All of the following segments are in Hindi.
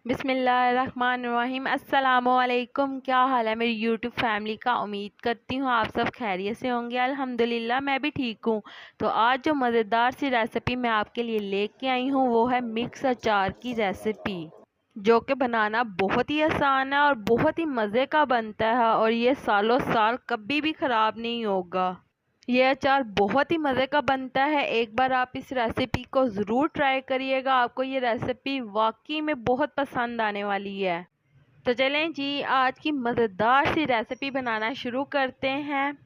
बिस्मिल्लाहिर्रहमानिर्रहीम। अस्सलामुअलैकुम। क्या हाल है मेरी यूट्यूब फैमिली का। उम्मीद करती हूँ आप सब खैरियत से होंगे। अल्हम्दुलिल्लाह मैं भी ठीक हूँ। तो आज जो मज़ेदार सी रेसिपी मैं आपके लिए लेके आई हूँ वो है मिक्स अचार की रेसिपी, जो कि बनाना बहुत ही आसान है और बहुत ही मज़े का बनता है और ये सालों साल कभी भी ख़राब नहीं होगा। ये अचार बहुत ही मज़े का बनता है। एक बार आप इस रेसिपी को ज़रूर ट्राई करिएगा, आपको ये रेसिपी वाकई में बहुत पसंद आने वाली है। तो चलें जी, आज की मज़ेदार सी रेसिपी बनाना शुरू करते हैं।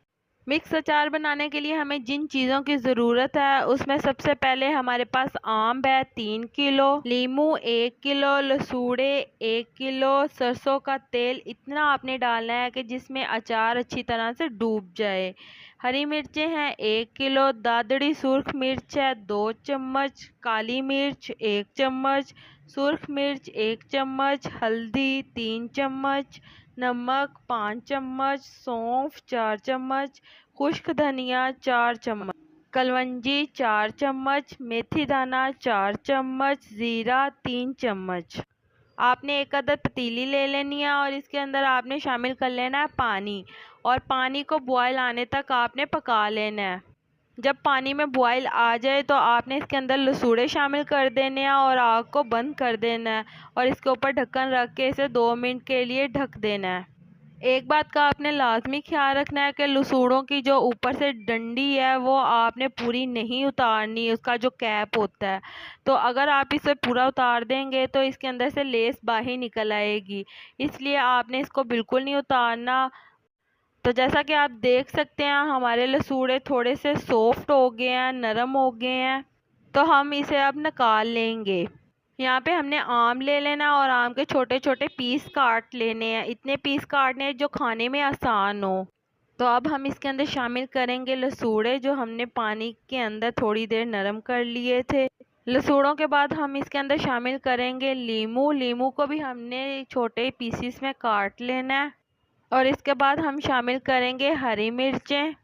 मिक्स अचार बनाने के लिए हमें जिन चीज़ों की ज़रूरत है उसमें सबसे पहले हमारे पास आम है 3 किलो, नींबू 1 किलो, लसूड़े 1 किलो, सरसों का तेल इतना आपने डालना है कि जिसमें अचार अच्छी तरह से डूब जाए। हरी मिर्चें हैं 1 किलो, दादड़ी सुर्ख मिर्च है 2 चम्मच, काली मिर्च 1 चम्मच, सुर्ख मिर्च 1 चम्मच, हल्दी 3 चम्मच, नमक 5 चम्मच, सौंफ 4 चम्मच, खुश्क धनिया 4 चम्मच, कलवंजी 4 चम्मच, मेथी दाना 4 चम्मच, ज़ीरा 3 चम्मच। आपने एक अदद पतीली ले लेनी है और इसके अंदर आपने शामिल कर लेना है पानी, और पानी को बॉयल आने तक आपने पका लेना है। जब पानी में बॉयल आ जाए तो आपने इसके अंदर लसूड़े शामिल कर देने हैं और आग को बंद कर देना है और इसके ऊपर ढक्कन रख के इसे 2 मिनट के लिए ढक देना है। एक बात का आपने लाजमी ख्याल रखना है कि लसूड़ों की जो ऊपर से डंडी है वो आपने पूरी नहीं उतारनी, उसका जो कैप होता है। तो अगर आप इसे पूरा उतार देंगे तो इसके अंदर से लेस बाहर निकल आएगी, इसलिए आपने इसको बिल्कुल नहीं उतारना। तो जैसा कि आप देख सकते हैं हमारे लसूड़े थोड़े से सॉफ्ट हो गए हैं, नरम हो गए हैं, तो हम इसे अब निकाल लेंगे। यहाँ पे हमने आम ले लेना और आम के छोटे छोटे पीस काट लेने हैं, इतने पीस काटने हैं जो खाने में आसान हो। तो अब हम इसके अंदर शामिल करेंगे लसूड़े, जो हमने पानी के अंदर थोड़ी देर नरम कर लिए थे। लसूड़ों के बाद हम इसके अंदर शामिल करेंगे नींबू। नींबू को भी हमने छोटे पीसीस में काट लेना है और इसके बाद हम शामिल करेंगे हरी मिर्चें।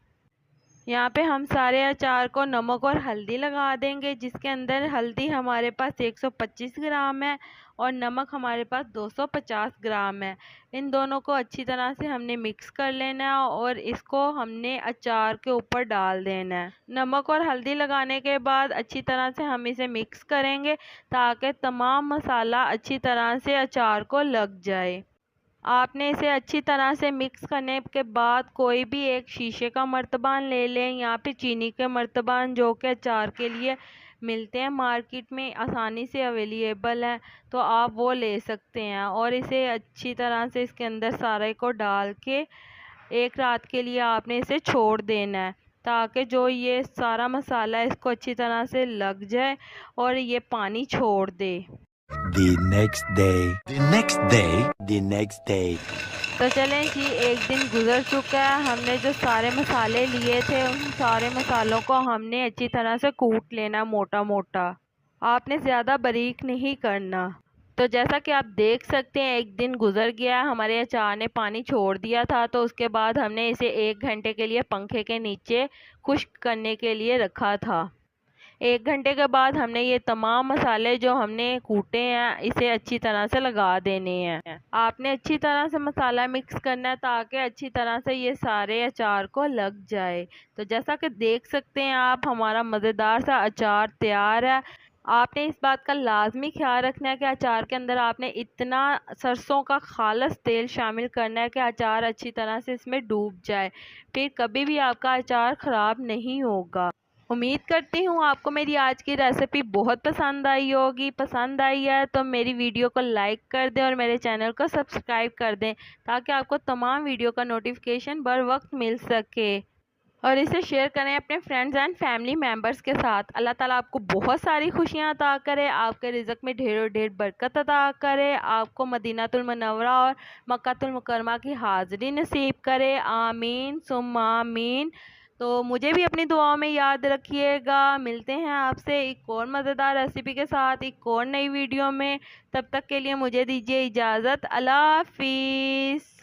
यहाँ पे हम सारे अचार को नमक और हल्दी लगा देंगे, जिसके अंदर हल्दी हमारे पास 125 ग्राम है और नमक हमारे पास 250 ग्राम है। इन दोनों को अच्छी तरह से हमने मिक्स कर लेना है और इसको हमने अचार के ऊपर डाल देना है। नमक और हल्दी लगाने के बाद अच्छी तरह से हम इसे मिक्स करेंगे ताकि तमाम मसाला अच्छी तरह से अचार को लग जाए। आपने इसे अच्छी तरह से मिक्स करने के बाद कोई भी एक शीशे का मर्तबान ले लें। यहाँ पे चीनी के मर्तबान जो कि अचार के लिए मिलते हैं मार्केट में, आसानी से अवेलेबल है, तो आप वो ले सकते हैं। और इसे अच्छी तरह से इसके अंदर सारे को डाल के एक रात के लिए आपने इसे छोड़ देना है ताकि जो ये सारा मसाला है इसको अच्छी तरह से लग जाए और ये पानी छोड़ दे। The next day, the next day, the next day. तो चलें जी, एक दिन गुजर चुका है। हमने जो सारे मसाले लिए थे उन सारे मसालों को हमने अच्छी तरह से कूट लेना, मोटा मोटा। आपने ज़्यादा बारीक नहीं करना। तो जैसा कि आप देख सकते हैं एक दिन गुजर गया, हमारे अचार ने पानी छोड़ दिया था, तो उसके बाद हमने इसे 1 घंटे के लिए पंखे के नीचे खुश्क करने के लिए रखा था। 1 घंटे के बाद हमने ये तमाम मसाले जो हमने कूटे हैं इसे अच्छी तरह से लगा देने हैं। आपने अच्छी तरह से मसाला मिक्स करना है ताकि अच्छी तरह से ये सारे अचार को लग जाए। तो जैसा कि देख सकते हैं आप, हमारा मज़ेदार सा अचार तैयार है। आपने इस बात का लाजमी ख्याल रखना है कि अचार के अंदर आपने इतना सरसों का खालस तेल शामिल करना है कि अचार अच्छी तरह से इसमें डूब जाए, फिर कभी भी आपका अचार ख़राब नहीं होगा। उम्मीद करती हूँ आपको मेरी आज की रेसिपी बहुत पसंद आई होगी। पसंद आई है तो मेरी वीडियो को लाइक कर दें और मेरे चैनल को सब्सक्राइब कर दें ताकि आपको तमाम वीडियो का नोटिफिकेशन बर वक्त मिल सके। और इसे शेयर करें अपने फ्रेंड्स एंड फैमिली मेम्बर्स के साथ। अल्लाह ताला आपको बहुत सारी खुशियाँ अता करे, आपके रिज़्क़ में ढेरों ढेर बरकत अता करे, आपको मदीनातुल मुनव्वरा और मक्कातुल मुकर्रमा की हाज़िरी नसीब करे। आमीन सुम्मा आमीन। तो मुझे भी अपनी दुआओं में याद रखिएगा। मिलते हैं आपसे एक और मज़ेदार रेसिपी के साथ एक और नई वीडियो में। तब तक के लिए मुझे दीजिए इजाज़त। अल्लाह हाफ़िज़।